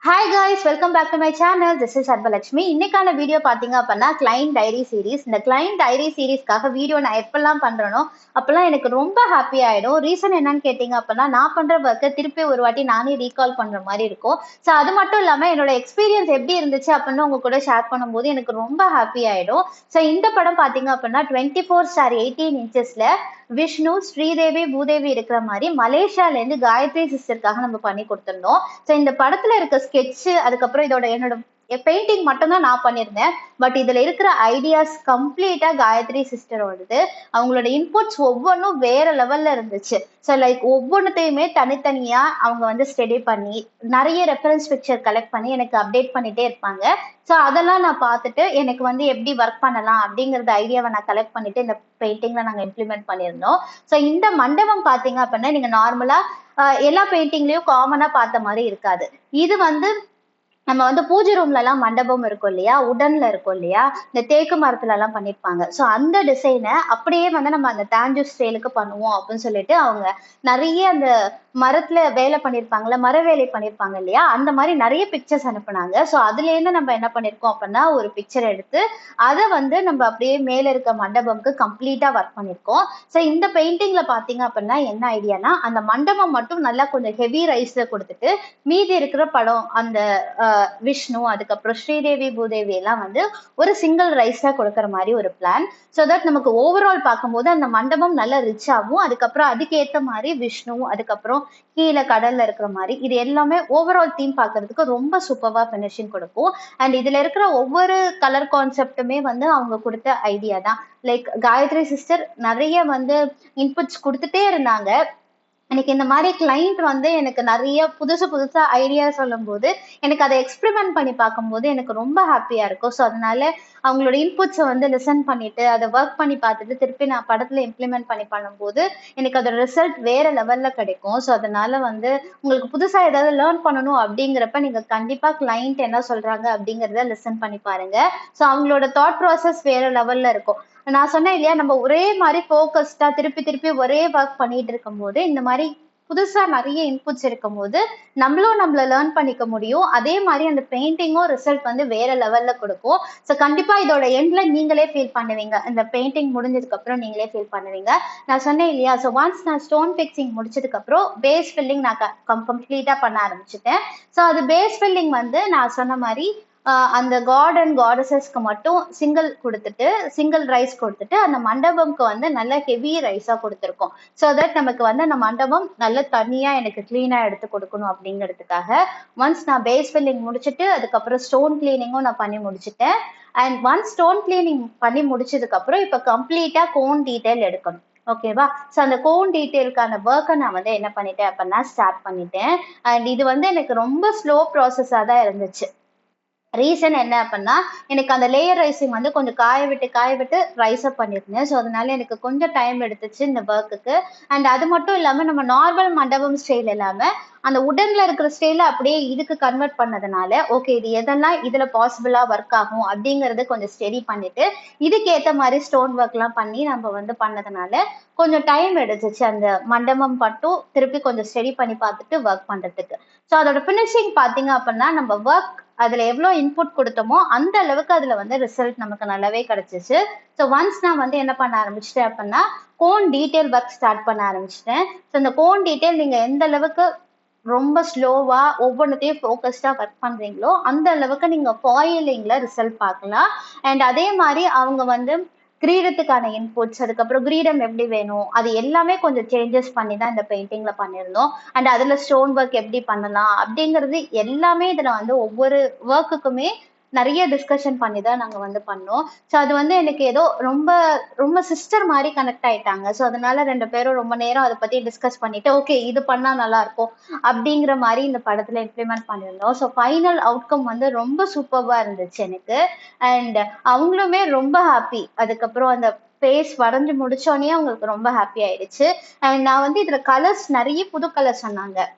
Hi guys, welcome back to my channel. This is Sharbhalakshmi. இன்னைக்கான video பாத்தீங்க அப்படின்னா client diary series. இந்த client diary சீரிஸ்க்காக video நான் எப்பெல்லாம் பண்றேனோ அப்பெல்லாம் எனக்கு ரொம்ப ஹாப்பி ஆயிடும். ரீசன் என்னன்னு கேட்டீங்க அப்படின்னா நான் பண்ற ஒர்க்கை திருப்பி ஒரு வாட்டி நானே ரீகால் பண்ற மாதிரி இருக்கும். ஸோ அது மட்டும் இல்லாம என்னோட எக்ஸ்பீரியன்ஸ் எப்படி இருந்துச்சு அப்படின்னு உங்க கூட ஷேர் பண்ணும்போது எனக்கு ரொம்ப ஹாப்பி ஆயிடும். ஸோ இந்த படம் பாத்தீங்க அப்படின்னா 24:18 inchesல விஷ்ணு, ஸ்ரீதேவி, பூதேவி இருக்கிற மாதிரி மலேசியால இருந்து காயத்ரி சிஸ்டருக்காக நம்ம பண்ணி கொடுத்திருந்தோம். ஸோ இந்த படத்துல இருக்க ஸ்கெட்ச், அதுக்கப்புறம் என்னோட பெயிண்டிங் மட்டும் தான் நான் பண்ணியிருந்தேன். பட் இதுல இருக்கிற ஐடியாஸ் கம்ப்ளீட்டா காயத்ரி சிஸ்டரோடது. அவங்களோட இன்புட்ஸ் ஒவ்வொன்றும் வேற லெவல்ல இருந்துச்சு. ஸோ லைக் ஒவ்வொன்றத்தையுமே தனித்தனியா அவங்க வந்து ஸ்டடி பண்ணி நிறைய ரெஃபரன்ஸ் பிக்சர் கலெக்ட் பண்ணி எனக்கு அப்டேட் பண்ணிட்டே இருப்பாங்க. ஸோ அதெல்லாம் நான் பார்த்துட்டு எனக்கு வந்து எப்படி ஒர்க் பண்ணலாம் அப்படிங்கறத ஐடியாவை நான் கலெக்ட் பண்ணிட்டு இந்த பெயிண்டிங்ல நாங்க இம்ப்ளிமெண்ட் பண்ணியிருந்தோம். ஸோ இந்த மண்டபம் பாத்தீங்க அப்படின்னா நீங்க நார்மலா எல்லா பெயிண்டிங்லயும் காமனா பார்த்த மாதிரி இருக்காது. இது வந்து நம்ம வந்து பூஜை ரூம்ல எல்லாம் மண்டபம் இருக்கும் இல்லையா, உடன்ல இருக்கும் இல்லையா, இந்த தேக்கு மரத்துல எல்லாம் பண்ணிருப்பாங்க. ஸோ அந்த டிசைனை அப்படியே வந்து நம்ம அந்த தாஞ்சூர் ஸ்டைலுக்கு பண்ணுவோம் அப்படின்னு சொல்லிட்டு அவங்க நிறைய அந்த மரத்துல வேலை பண்ணிருப்பாங்கல்ல, மர வேலை பண்ணிருப்பாங்க இல்லையா, அந்த மாதிரி நிறைய பிக்சர்ஸ் அனுப்புனாங்க. ஸோ அதுல இருந்து நம்ம என்ன பண்ணிருக்கோம் அப்படின்னா ஒரு பிக்சர் எடுத்து அதை வந்து நம்ம அப்படியே மேல இருக்க மண்டபம்க்கு கம்ப்ளீட்டா ஒர்க் பண்ணிருக்கோம். ஸோ இந்த பெயிண்டிங்ல பாத்தீங்க அப்படின்னா என்ன ஐடியானா, அந்த மண்டபம் மட்டும் நல்லா கொஞ்சம் ஹெவி ரைஸ்ல கொடுத்துட்டு மீதி இருக்கிற படம் அந்த விஷ்ணு, அதுக்கப்புறம் ஸ்ரீதேவி, பூதேவி எல்லாம் வந்து ஒரு சிங்கிள் ரைஸ்ல கொடுக்கற மாதிரி ஒரு பிளான். ஸோ தட் நமக்கு ஓவரால் பார்க்கும்போது அந்த மண்டபம் நல்லா ரிச் ஆகும். அதுக்கப்புறம் அதுக்கேற்ற மாதிரி விஷ்ணு, அதுக்கப்புறம் கீழே கடல்ல இருக்கிற மாதிரி இது எல்லாமே ஓவரால் தீம் பார்க்கறதுக்கு ரொம்ப சூப்பர்வா பினிஷிங் கொடுக்கும். அண்ட் இதுல இருக்கிற ஒவ்வொரு கலர் கான்செப்டுமே வந்து அவங்க கொடுத்த ஐடியா தான். லைக் காயத்ரி சிஸ்டர் நிறைய வந்து இன்புட்ஸ் கொடுத்துட்டே இருந்தாங்க. எனக்கு இந்த மாதிரி கிளைண்ட் வந்து எனக்கு நிறைய புதுசா ஐடியா சொல்லும் போது எனக்கு அதை எக்ஸ்பெரிமெண்ட் பண்ணி பார்க்கும்போது எனக்கு ரொம்ப ஹாப்பியா இருக்கும். ஸோ அதனால அவங்களோட இன்புட்ஸை வந்து லிசன் பண்ணிட்டு அதை ஒர்க் பண்ணி பார்த்துட்டு திருப்பி நான் படத்துல இம்ப்ளிமெண்ட் பண்ணி பண்ணும்போது எனக்கு அதோட ரிசல்ட் வேற லெவல்ல கிடைக்கும். ஸோ அதனால வந்து உங்களுக்கு புதுசா ஏதாவது லேர்ன் பண்ணணும் அப்படிங்கிறப்ப நீங்க கண்டிப்பா கிளைண்ட் என்ன சொல்றாங்க அப்படிங்கிறத லிசன் பண்ணி பாருங்க. ஸோ அவங்களோட தாட் ப்ராசஸ் வேற லெவல்ல இருக்கும். நான் சொன்னேன் இல்லையா, நம்ம ஒரே மாதிரி ஃபோக்கஸ்டா திருப்பி ஒரே ஒர்க் பண்ணிட்டு இருக்கும் போது இந்த மாதிரி புதுசா நிறைய இன்புட்ஸ் இருக்கும் போது நம்மள லேர்ன் பண்ணிக்க முடியும். அதே மாதிரி அந்த பெயிண்டிங்கும் ரிசல்ட் வந்து வேற லெவல்ல கொடுக்கும். ஸோ கண்டிப்பா இதோட எண்ட்ல நீங்களே ஃபீல் பண்ணுவீங்க. இந்த பெயிண்டிங் முடிஞ்சதுக்கு அப்புறம் நீங்களே ஃபீல் பண்ணுவீங்க. நான் சொன்னேன் இல்லையா, ஸோ ஒன்ஸ் நான் ஸ்டோன் பிக்சிங் முடிச்சதுக்கு அப்புறம் பேஸ் ஃபில்லிங் நான் கம்ப்ளீட்டா பண்ண ஆரம்பிச்சுட்டேன். ஸோ அது பேஸ் ஃபில்லிங் வந்து நான் சொன்ன மாதிரி அந்த காட் அண்ட் காடஸஸ்க்கு மட்டும் சிங்கிள் ரைஸ் கொடுத்துட்டு அந்த மண்டபம்க்கு வந்து நல்ல ஹெவி ரைஸா கொடுத்துருக்கோம். ஸோ தட் நமக்கு வந்து அந்த மண்டபம் நல்ல தனியா எனக்கு கிளீனா எடுத்து கொடுக்கணும் அப்படிங்கிறதுக்காக ஒன்ஸ் நான் பேஸ் ஃபில்லிங் முடிச்சுட்டு அதுக்கப்புறம் ஸ்டோன் கிளீனிங்கும் நான் பண்ணி முடிச்சுட்டேன். அண்ட் ஒன்ஸ் ஸ்டோன் கிளீனிங் பண்ணி முடிச்சதுக்கு அப்புறம் இப்ப கம்ப்ளீட்டா கோன் டீடைல் எடுக்கணும். ஓகேவா? ஸோ அந்த கோன் டீட்டெயிலுக்கான ஒர்க்கை நான் வந்து என்ன பண்ணிட்டேன் அப்படின்னா ஸ்டார்ட் பண்ணிட்டேன். அண்ட் இது வந்து எனக்கு ரொம்ப ஸ்லோ ப்ராசஸா தான் இருந்துச்சு. ரீசன் என்ன அப்படின்னா எனக்கு அந்த லேயர் ரைசிங் வந்து கொஞ்சம் காய விட்டு ரைஸ் அப் பண்ணியிருந்தேன். ஸோ அதனால எனக்கு கொஞ்சம் டைம் எடுத்துச்சு இந்த ஒர்க்குக்கு. அண்ட் அது மட்டும் இல்லாம நம்ம நார்மல் மண்டபம் ஸ்டைல் இல்லாம அந்த உடன்ல இருக்கிற ஸ்டைல அப்படியே இதுக்கு கன்வெர்ட் பண்ணதுனால ஓகே இது எதெல்லாம் இதுல பாசிபிளா ஒர்க் ஆகும் அப்படிங்கறத கொஞ்சம் ஸ்டடி பண்ணிட்டு இதுக்கு ஏத்த மாதிரி ஸ்டோன் ஒர்க் எல்லாம் பண்ணி நம்ம வந்து பண்ணதுனால கொஞ்சம் டைம் எடுத்துச்சு அந்த மண்டபம் மட்டும் திருப்பி கொஞ்சம் ஸ்டடி பண்ணி பார்த்துட்டு ஒர்க் பண்றதுக்கு. ஸோ அதோட பினிஷிங் பாத்தீங்க அப்படின்னா நம்ம ஒர்க் அதுல எவ்வளவு இன்புட் கொடுத்தோமோ அந்த அளவுக்கு அதுல வந்து ரிசல்ட் நமக்கு நல்லாவே கிடைச்சிச்சு. ஸோ ஒன்ஸ் நான் வந்து என்ன பண்ண ஆரம்பிச்சிட்டேன் அப்படின்னா கோன் டீடைல் ஒர்க் ஸ்டார்ட் பண்ண ஆரம்பிச்சிட்டேன். ஸோ இந்த கோன் டீடைல் நீங்க எந்த அளவுக்கு ரொம்ப ஸ்லோவா ஒவ்வொன்றத்தையும் ஃபோக்கஸ்டா ஒர்க் பண்றீங்களோ அந்த அளவுக்கு நீங்க ஃபாயிலிங்ல ரிசல்ட் பார்க்கலாம். அண்ட் அதே மாதிரி அவங்க வந்து கிரீடத்துக்கான இன்புட்ஸ், அதுக்கப்புறம் கிரீடம் எப்படி வேணும் அது எல்லாமே கொஞ்சம் சேஞ்சஸ் பண்ணி தான் இந்த பெயிண்டிங்ல பண்ணியிருந்தோம். அண்ட் அதுல ஸ்டோன் ஒர்க் எப்படி பண்ணலாம் அப்படிங்கிறது எல்லாமே இதுல வந்து ஒவ்வொரு ஒர்க்குக்குமே நிறைய டிஸ்கஷன் பண்ணி தான் நாங்க வந்து பண்ணோம். ஸோ அது வந்து எனக்கு ஏதோ ரொம்ப ரொம்ப சிஸ்டர் மாதிரி கனெக்ட் ஆயிட்டாங்க. ஸோ அதனால ரெண்டு பேரும் ரொம்ப நேரம் அதை பத்தி டிஸ்கஸ் பண்ணிட்டு ஓகே இது பண்ணா நல்லா இருக்கும் அப்படிங்கிற மாதிரி இந்த படத்துல இம்ப்ளிமெண்ட் பண்ணியிருந்தோம். ஸோ ஃபைனல் அவுட்கம் வந்து ரொம்ப சூப்பர்வா இருந்துச்சு எனக்கு. அண்ட் அவங்களுமே ரொம்ப ஹாப்பி. அதுக்கப்புறம் அந்த ஃபேஸ் வரைஞ்சு முடிச்சோடனே அவங்களுக்கு ரொம்ப ஹாப்பி ஆயிடுச்சு. அண்ட் நான் வந்து இதுல கலர்ஸ் நிறைய புது கலர்ஸ் சொன்னாங்க.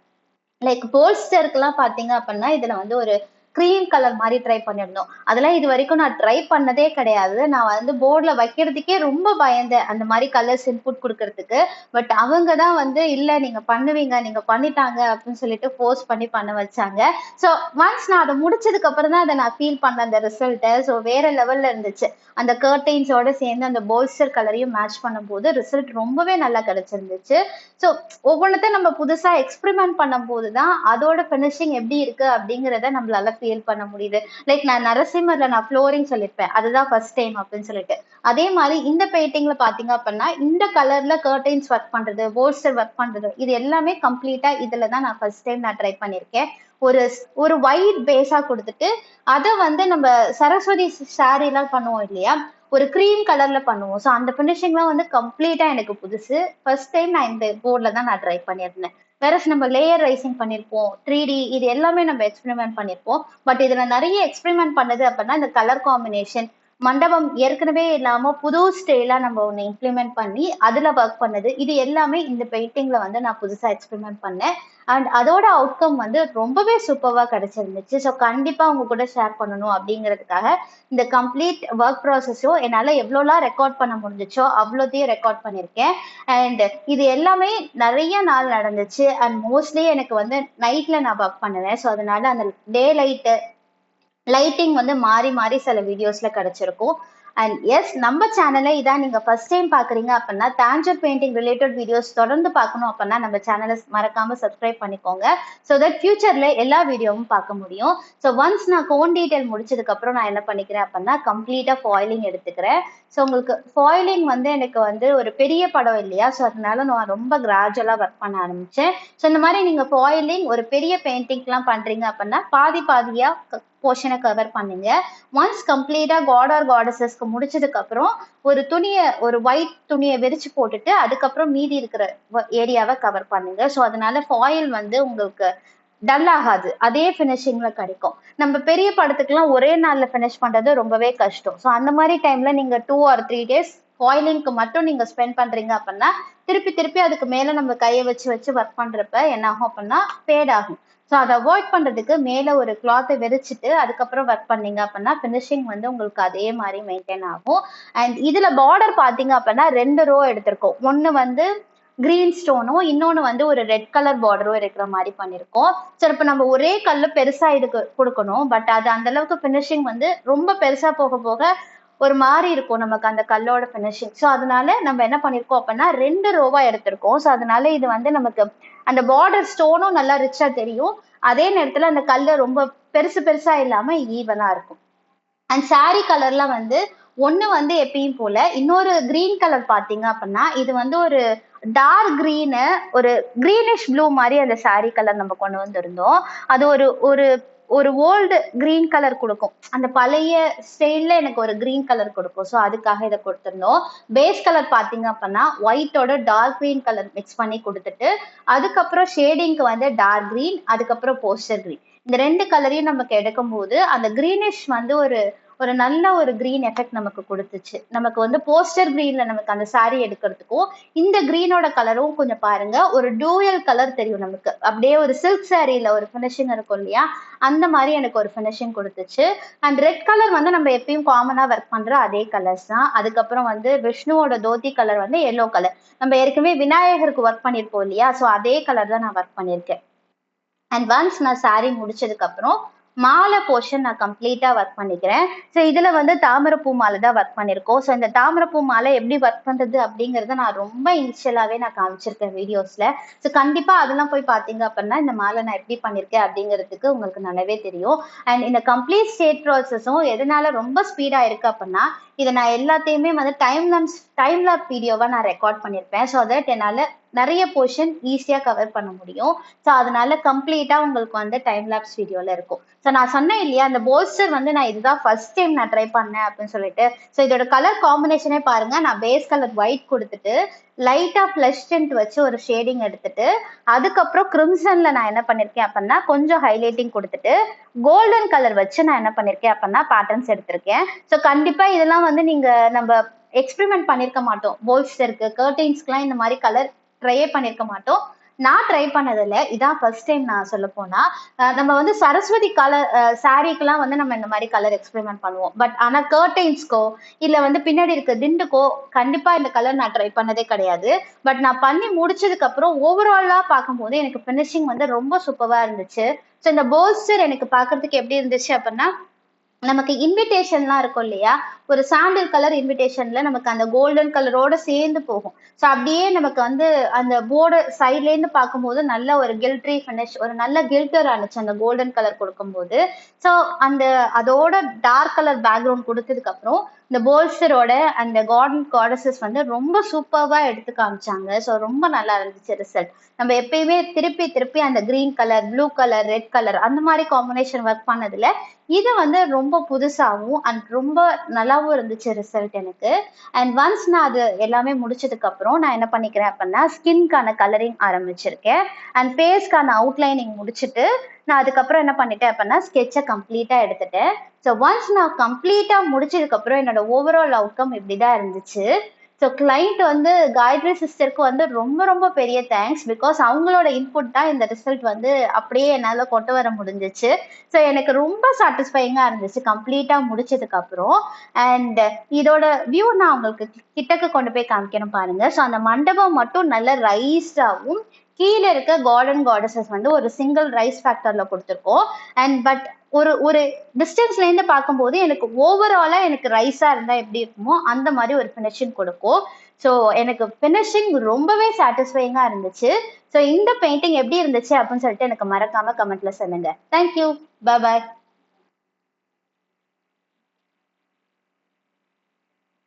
லைக் போல்ஸ்டருக்குலாம் பாத்தீங்க அப்படின்னா இதுல வந்து ஒரு கிரீம் கலர் மாதிரி ட்ரை பண்ணியிருந்தோம். அதெல்லாம் இது வரைக்கும் நான் ட்ரை பண்ணதே கிடையாது. நான் வந்து போர்ட்ல வைக்கிறதுக்கே ரொம்ப பயந்தேன் அந்த மாதிரி கலர்ஸ் இன்புட் கொடுக்கறதுக்கு. பட் அவங்க தான் வந்து இல்ல நீங்க பண்ணுவீங்க, நீங்க பண்ணிட்டாங்க அப்படின்னு சொல்லிட்டு ஃபோர்ஸ் பண்ணி பண்ண வச்சாங்க. ஸோ ஒன்ஸ் நான் அதை முடிச்சதுக்கு அப்புறம் தான் அதை நான் ஃபீல் பண்ண அந்த ரிசல்ட்டை. ஸோ வேற லெவல்ல இருந்துச்சு. அந்த கர்டைன்ஸோட சேர்ந்து அந்த போல்ஸ்டர் கலரையும் மேட்ச் பண்ணும்போது ரிசல்ட் ரொம்பவே நல்லா கிடைச்சிருந்துச்சு. ஸோ ஒவ்வொன்றத்தையும் நம்ம புதுசா எக்ஸ்பெரிமெண்ட் பண்ணும்போது தான் அதோட ஃபினிஷிங் எப்படி இருக்கு அப்படிங்கிறத நம்மளால ஃபீல் பண்ண முடியுது. லைக் நான் நரசிம்மர்ல நான் ஃப்ளோரிங் சொல்லியிருப்பேன், அதுதான் ஃபர்ஸ்ட் டைம் அப்படின்னு சொல்லிட்டு. அதே மாதிரி இந்த பெயிண்டிங்ல பாத்தீங்க அப்படின்னா இந்த கலர்ல கர்டைன்ஸ் ஒர்க் பண்றது, போல்ஸ்டர் ஒர்க் பண்றது, இது எல்லாமே கம்ப்ளீட்டா இதுல தான் நான் ஃபர்ஸ்ட் டைம் நான் ட்ரை பண்ணியிருக்கேன். ஒரு ஒரு ஒயிட் பேஸா கொடுத்துட்டு அதை வந்து நம்ம சரஸ்வதி சாரி எல்லாம் பண்ணுவோம் இல்லையா, ஒரு கிரீம் கலர்ல பண்ணுவோம். ஸோ அந்த ஃபினிஷிங்லாம் வந்து கம்ப்ளீட்டா எனக்கு புதுசு. ஃபர்ஸ்ட் டைம் நான் இந்த போர்ட்ல தான் நான் ட்ரை பண்ணியிருந்தேன். வேற நம்ம லேயர் ரைசிங் பண்ணியிருப்போம், 3D, இது எல்லாமே நம்ம எக்ஸ்பெரிமெண்ட் பண்ணியிருப்போம். பட் இதுல நிறைய எக்ஸ்பெரிமெண்ட் பண்ணது அப்படின்னா இந்த கலர் காம்பினேஷன், மண்டபம் ஏற்கனவே இல்லாம புது ஸ்டைலா நம்ம ஒண்ணு இம்ப்ளிமெண்ட் பண்ணி அதுல ஒர்க் பண்ணது, இது எல்லாமே இந்த பெயிண்டிங்ல வந்து நான் புதுசா எக்ஸ்பெரிமெண்ட் பண்ணேன். அண்ட் அதோட அவுட்கம் வந்து ரொம்பவே சூப்பர்வா கிடைச்சிருந்துச்சு. ஸோ கண்டிப்பா உங்க கூட ஷேர் பண்ணணும் அப்படிங்கிறதுக்காக இந்த கம்ப்ளீட் ஒர்க் ப்ராசஸும் என்னால எவ்வளோலாம் ரெக்கார்ட் பண்ண முடிஞ்சிச்சோ அவ்வளோத்தையும் ரெக்கார்ட் பண்ணியிருக்கேன். அண்ட் இது எல்லாமே நிறைய நாள் நடந்துச்சு. அண்ட் மோஸ்ட்லி எனக்கு வந்து நைட்ல நான் ஒர்க் பண்ணுவேன். ஸோ அதனால அந்த டே லைட்டிங் வந்து மாறி மாறி சில வீடியோஸ்ல கிடைச்சிருக்கும். அண்ட் எஸ், நம்ம சேனலை இதான் நீங்க ஃபர்ஸ்ட் டைம் பாக்குறீங்க அப்படின்னா தாஞ்சூர் பெயிண்டிங் ரிலேட்டட் வீடியோஸ் தொடர்ந்து பார்க்கணும் அப்படின்னா நம்ம சேனலை மறக்காம சப்ஸ்கிரைப் பண்ணிக்கோங்க. ஸோ தட் ஃபியூச்சர்ல எல்லா வீடியோவும் பார்க்க முடியும். ஸோ ஒன்ஸ் நான் கோன் டீடைல் முடிச்சதுக்கு அப்புறம் நான் என்ன பண்ணிக்கிறேன் அப்படின்னா கம்ப்ளீட்டா ஃபாயிலிங் எடுத்துக்கிறேன். ஸோ உங்களுக்கு ஃபாயிலிங் வந்து எனக்கு வந்து ஒரு பெரிய படம் இல்லையா, ஸோ அதனால நான் ரொம்ப கிராஜுவலா ஒர்க் பண்ண ஆரம்பிச்சேன். ஸோ இந்த மாதிரி நீங்க ஃபாயிலிங் ஒரு பெரிய பெயிண்டிங்லாம் பண்றீங்க அப்படின்னா பாதி பாதியா போர்ஷனை கவர் பண்ணுங்க. ஒன்ஸ் கம்ப்ளீட்டா காட் ஆர் காடஸஸ்க்கு முடிச்சதுக்கு அப்புறம் ஒரு துணியை, ஒரு ஒயிட் துணியை விரிச்சு போட்டுட்டு அதுக்கப்புறம் மீதி இருக்கிற ஏரியாவை கவர் பண்ணுங்க. ஸோ அதனால ஃபாயில் வந்து உங்களுக்கு டல் ஆகாது, அதே ஃபினிஷிங்ல கிடைக்கும். நம்ம பெரிய படத்துக்குலாம் ஒரே நாள்ல ஃபினிஷ் பண்றது ரொம்பவே கஷ்டம். ஸோ அந்த மாதிரி டைம்ல நீங்க 2 or 3 days ஃபாயிலிங்க்கு மட்டும் நீங்க ஸ்பெண்ட் பண்றீங்க அப்படின்னா திருப்பி திருப்பி அதுக்கு மேல நம்ம கையை வச்சு வச்சு ஒர்க் பண்றப்ப என்ன ஆகும் அப்படின்னா ஃபேட் ஆகும். ஸோ அதை அவாய்ட் பண்றதுக்கு மேல ஒரு கிளாத்தை விரிச்சிட்டு அதுக்கப்புறம் ஒர்க் பண்ணீங்க அப்படின்னா ஃபினிஷிங் வந்து உங்களுக்கு அதே மாதிரி மெயின்டைன் ஆகும். அண்ட் இதுல பார்டர் பாத்தீங்க அப்படின்னா 2 ரோ எடுத்திருக்கோம். ஒன்னு வந்து கிரீன் ஸ்டோனும் இன்னொன்னு வந்து ஒரு ரெட் கலர் பார்டரும் இருக்கிற மாதிரி பண்ணிருக்கோம். ஸோ இப்போ நம்ம ஒரே கல்லு பெருசா இதுக்கு கொடுக்கணும், பட் அது அந்த அளவுக்கு ஃபினிஷிங் வந்து ரொம்ப பெருசா போக போக ஒரு மாதிரி இருக்கும் நமக்கு அந்த கல்லோட ஃபினிஷிங். ஸோ அதனால நம்ம என்ன பண்ணிருக்கோம் அப்படின்னா 2 ரோவா எடுத்திருக்கோம். ஸோ அதனால இது வந்து நமக்கு அந்த பார்டர் ஸ்டோனும் நல்லா ரிச்சா தெரியும், அதே நேரத்துல அந்த கல்லு ரொம்ப பெருசு பெருசா இல்லாம ஈவனா இருக்கும். அண்ட் சாரி கலர்ல வந்து ஒண்ணு வந்து எப்பயும் போல, இன்னொரு கிரீன் கலர் பாத்தீங்க அப்படின்னா இது வந்து ஒரு டார்க் கிரீனு, ஒரு கிரீனிஷ் ப்ளூ மாதிரி அந்த சாரி கலர் நம்ம கொண்டு வந்திருந்தோம். அது ஒரு ஒரு ஒரு ஓல்டு கிரீன் கலர் கொடுக்கும், அந்த பழைய ஸ்டைல்ல எனக்கு ஒரு கிரீன் கலர் கொடுக்கும். ஸோ அதுக்காக இதை கொடுத்துருந்தோம். பேஸ் கலர் பாத்தீங்க அப்படின்னா ஒயிட்டோட டார்க் கிரீன் கலர் மிக்ஸ் பண்ணி கொடுத்துட்டு அதுக்கப்புறம் ஷேடிங்க்கு வந்து டார்க் கிரீன், அதுக்கப்புறம் போஸ்டர் கிரீன், இந்த 2 கலரையும் நமக்கு எடுக்கும் போது அந்த கிரீனிஷ் வந்து ஒரு ஒரு நல்ல ஒரு கிரீன் எஃபெக்ட் நமக்கு கொடுத்துச்சு. நமக்கு வந்து போஸ்டர் கிரீன்ல நமக்கு அந்த சாரி எடுக்கிறதுக்கும் இந்த கிரீனோட கலரும் கொஞ்சம் பாருங்க ஒரு டூயல் கலர் தெரியும் நமக்கு, அப்படியே ஒரு சில்க் சாரியில ஒரு ஃபினிஷிங் இருக்கும் இல்லையா, அந்த மாதிரி எனக்கு ஒரு ஃபினிஷிங் கொடுத்துச்சு. அண்ட் ரெட் கலர் வந்து நம்ம எப்பயும் காமனா ஒர்க் பண்ற அதே கலர்ஸ் தான். அதுக்கப்புறம் வந்து விஷ்ணுவோட தோத்தி கலர் வந்து எல்லோ கலர், நம்ம ஏற்கனவே விநாயகருக்கு ஒர்க் பண்ணிருப்போம் இல்லையா, ஸோ அதே கலர் தான் நான் ஒர்க் பண்ணியிருக்கேன். அண்ட் ஒன்ஸ் நான் சாரி முடிச்சதுக்கு அப்புறம் மாலை போர்ஷன் நான் கம்ப்ளீட்டா ஒர்க் பண்ணிக்கிறேன். ஸோ இதுல வந்து தாமரைப்பூ மாலை தான் ஒர்க் பண்ணிருக்கோம். ஸோ இந்த தாமரைப்பூ மாலை எப்படி ஒர்க் பண்றது அப்படிங்கறத நான் ரொம்ப இனிஷியலாவே நான் காமிச்சிருக்கேன் வீடியோஸ்ல. ஸோ கண்டிப்பா அதெல்லாம் போய் பாத்தீங்க அப்படின்னா இந்த மாலை நான் எப்படி பண்ணிருக்கேன் அப்படிங்கிறதுக்கு உங்களுக்கு நல்லாவே தெரியும். அண்ட் இந்த கம்ப்ளீட் ஸ்டேட் ப்ராசஸும் எதனால ரொம்ப ஸ்பீடா இருக்கு அப்படின்னா இதை நான் எல்லாத்தையுமே வந்து டைம் லேப் வீடியோவா நான் ரெக்கார்ட் பண்ணிருப்பேன். ஸோ தட் என்னால நிறைய போர்ஷன் ஈஸியா கவர் பண்ண முடியும். ஸோ அதனால கம்ப்ளீட்டா உங்களுக்கு வந்து டைம் லேப்ஸ் வீடியோல இருக்கும். ஸோ நான் சொன்னேன் இல்லையா அந்த போல்ஸ்டர் வந்து நான் இதுதான் ஃபர்ஸ்ட் டைம் நான் ட்ரை பண்ணேன் அப்படின்னு சொல்லிட்டு. ஸோ இதோட கலர் காம்பினேஷனே பாருங்க, நான் பேஸ் கலர் ஒயிட் கொடுத்துட்டு லைட்டா ஃபிளஷ் டென்ட் வச்சு ஒரு ஷேடிங் எடுத்துட்டு அதுக்கப்புறம் கிரிம்சன்ல நான் என்ன பண்ணிருக்கேன் அப்படின்னா கொஞ்சம் ஹைலைட்டிங் கொடுத்துட்டு கோல்டன் கலர் வச்சு நான் என்ன பண்ணிருக்கேன் அப்படின்னா பேட்டர்ன்ஸ் எடுத்திருக்கேன். ஸோ கண்டிப்பா இதெல்லாம் வந்து நீங்க நம்ம எக்ஸ்பெரிமெண்ட் பண்ணிருக்க மாட்டோம். போல்ஸ்டருக்கு கர்டைன்ஸ்க்குலாம் இந்த மாதிரி கலர் ட்ரையே பண்ணிருக்க மாட்டோம். நான் ட்ரை பண்ணதில்ல, இதான் ஃபர்ஸ்ட் டைம் நான் சொல்ல போனா. நம்ம வந்து சரஸ்வதி கலர் சாரீக்கெல்லாம் வந்து நம்ம இந்த மாதிரி கலர் எக்ஸ்பெரிமெண்ட் பண்ணுவோம். பட் ஆனா கர்டைன்ஸ்க்கோ இல்ல வந்து பின்னாடி இருக்க திண்டுக்கோ கண்டிப்பா இந்த கலர் நான் ட்ரை பண்ணதே கிடையாது. பட் நான் பண்ணி முடிச்சதுக்கு அப்புறம் ஓவராலா பார்க்கும்போது எனக்கு ஃபினிஷிங் வந்து ரொம்ப சூப்பரா இருந்துச்சு. ஸோ இந்த போல்ஸ்டர் எனக்கு பார்க்கறதுக்கு எப்படி இருந்துச்சு அப்படின்னா, நமக்கு இன்விடேஷன்லாம் இருக்கும் இல்லையா, ஒரு சாண்டில் கலர் இன்விடேஷன்ல நமக்கு அந்த கோல்டன் கலரோட சேர்ந்து போகும். ஸோ அப்படியே நமக்கு வந்து அந்த போர்டு சைட்ல இருந்து பார்க்கும்போது நல்ல ஒரு கில்ட்ரி ஃபினிஷ், ஒரு நல்ல கில்டர் ஆனிச்சு அந்த கோல்டன் கலர் கொடுக்கும்போது. ஸோ அந்த அதோட டார்க் கலர் பேக்ரவுண்ட் கொடுத்ததுக்கு அப்புறம் இந்த போல்ஸ்டரோட அந்த கார்டன் காடஸஸ் வந்து ரொம்ப சூப்பர்வா எடுத்து காமிச்சாங்க. ஸோ ரொம்ப நல்லா இருந்துச்சு ரிசல்ட். நம்ம எப்பயுமே திருப்பி திருப்பி அந்த green colour, blue colour, red colour அந்த மாதிரி காம்பினேஷன் ஒர்க் பண்ணதுல இது வந்து ரொம்ப புதுசாகவும் அண்ட் ரொம்ப நல்லாவும் இருந்துச்சு ரிசல்ட் எனக்கு. அண்ட் ஒன்ஸ் நான் அது எல்லாமே முடிச்சதுக்கு அப்புறம் நான் என்ன பண்ணிக்கிறேன் அப்படின்னா, ஸ்கின்கான கலரிங் ஆரம்பிச்சிருக்கேன். அண்ட் ஃபேஸ்க்கான அவுட்லைனிங் முடிச்சுட்டு நான் அதுக்கப்புறம் என்ன பண்ணிட்டேன் அப்படின்னா, ஸ்கெட்சை கம்ப்ளீட்டா எடுத்துட்டேன். ஸோ ஒன்ஸ் நான் கம்ப்ளீட்டா முடிச்சதுக்கு அப்புறம் என்னோட ஓவரால் அவுட்கம் இப்படிதான் இருந்துச்சு. ஸோ கிளைண்ட் வந்து காயத்ரி சிஸ்டருக்கு வந்து ரொம்ப ரொம்ப பெரிய தேங்க்ஸ். பிகாஸ் அவங்களோட இன்புட் தான் இந்த ரிசல்ட் வந்து அப்படியே என்னால் கொண்டு வர முடிஞ்சிச்சு. ஸோ எனக்கு ரொம்ப சாட்டிஸ்ஃபைங்காக இருந்துச்சு கம்ப்ளீட்டா முடிச்சதுக்கு அப்புறம். அண்ட் இதோட வியூ நான் உங்களுக்கு கிட்டக்கு கொண்டு போய் காமிக்கணும் பாருங்க. ஸோ அந்த மண்டபம் மட்டும் நல்ல ரைஸ்டாகவும், கீழே இருக்க கார்டன் கார்டஸஸ் வந்து ஒரு சிங்கிள் ரைஸ் ஃபேக்டர்ல கொடுத்துருக்கோம். அண்ட் பட் ஒரு ஒரு டிஸ்டன்ஸ்ல இருந்து பார்க்கும்போது எனக்கு ஓவராலா எனக்கு ரைஸா இருந்தா எப்படி இருக்குமோ அந்த மாதிரி ஒரு ஃபினிஷிங் கொடுக்கும். ஸோ எனக்கு ஃபினிஷிங் ரொம்பவே சாட்டிஸ்ஃபைங்கா இருந்துச்சு. ஸோ இந்த பெயிண்டிங் எப்படி இருந்துச்சு அப்படின்னு சொல்லிட்டு எனக்கு மறக்காம கமெண்ட்ல சொல்லுங்க. தேங்க்யூ. பாய் பாய்.